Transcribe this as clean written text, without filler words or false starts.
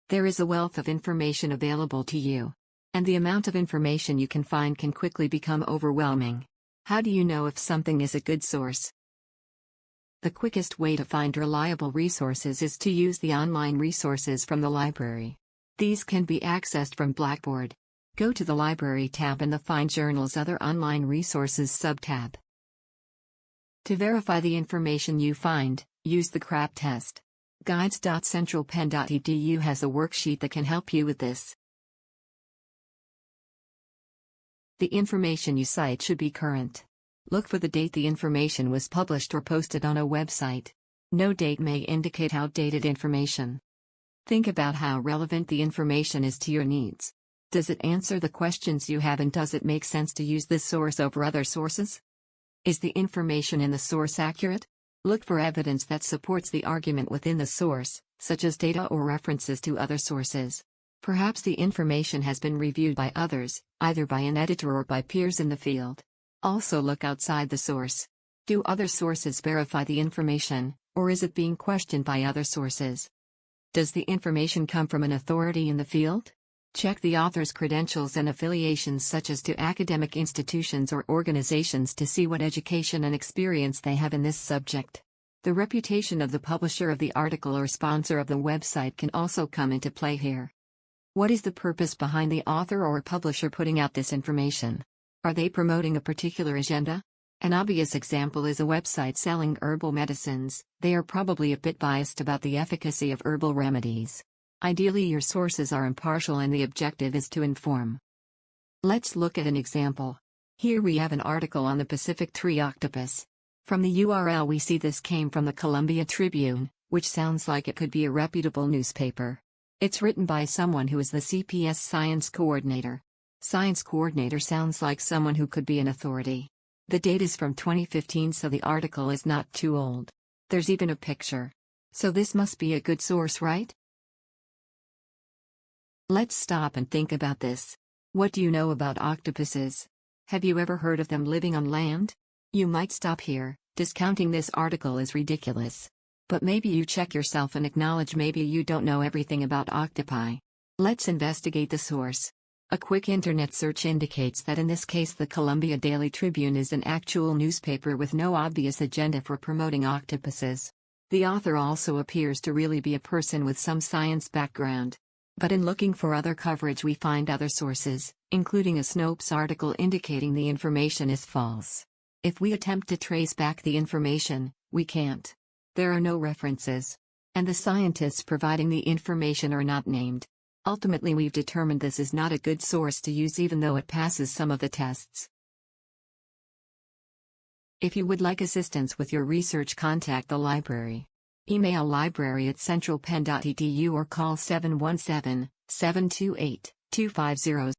There is a wealth of information available to you. And the amount of information you can find can quickly become overwhelming. How do you know if something is a good source? The quickest way to find reliable resources is to use the online resources from the library. These can be accessed from Blackboard. Go to the Library tab in the Find Journals Other Online Resources sub-tab. To verify the information you find, use the CRAP test. Guides.centralpenn.edu has a worksheet that can help you with this. The information you cite should be current. Look for the date the information was published or posted on a website. No date may indicate outdated information. Think about how relevant the information is to your needs. Does it answer the questions you have, and does it make sense to use this source over other sources? Is the information in the source accurate? Look for evidence that supports the argument within the source, such as data or references to other sources. Perhaps the information has been reviewed by others, either by an editor or by peers in the field. Also look outside the source. Do other sources verify the information, or is it being questioned by other sources? Does the information come from an authority in the field? Check the author's credentials and affiliations, such as to academic institutions or organizations, to see what education and experience they have in this subject. The reputation of the publisher of the article or sponsor of the website can also come into play here. What is the purpose behind the author or publisher putting out this information? Are they promoting a particular agenda? An obvious example is a website selling herbal medicines. They are probably a bit biased about the efficacy of herbal remedies. Ideally, your sources are impartial and the objective is to inform. Let's look at an example. Here we have an article on the Pacific tree octopus. From the URL we see this came from the Columbia Tribune, which sounds like it could be a reputable newspaper. It's written by someone who is the CPS science coordinator. Science coordinator sounds like someone who could be an authority. The date is from 2015, so the article is not too old. There's even a picture. So this must be a good source, right? Let's stop and think about this. What do you know about octopuses? Have you ever heard of them living on land? You might stop here. Discounting this article is ridiculous. But maybe you check yourself and acknowledge maybe you don't know everything about octopi. Let's investigate the source. A quick internet search indicates that in this case the Columbia Daily Tribune is an actual newspaper with no obvious agenda for promoting octopuses. The author also appears to really be a person with some science background. But in looking for other coverage we find other sources, including a Snopes article indicating the information is false. If we attempt to trace back the information, we can't. There are no references. And the scientists providing the information are not named. Ultimately, we've determined this is not a good source to use even though it passes some of the tests. If you would like assistance with your research, contact the library. Email library@centralpenn.edu or call 717-728-250.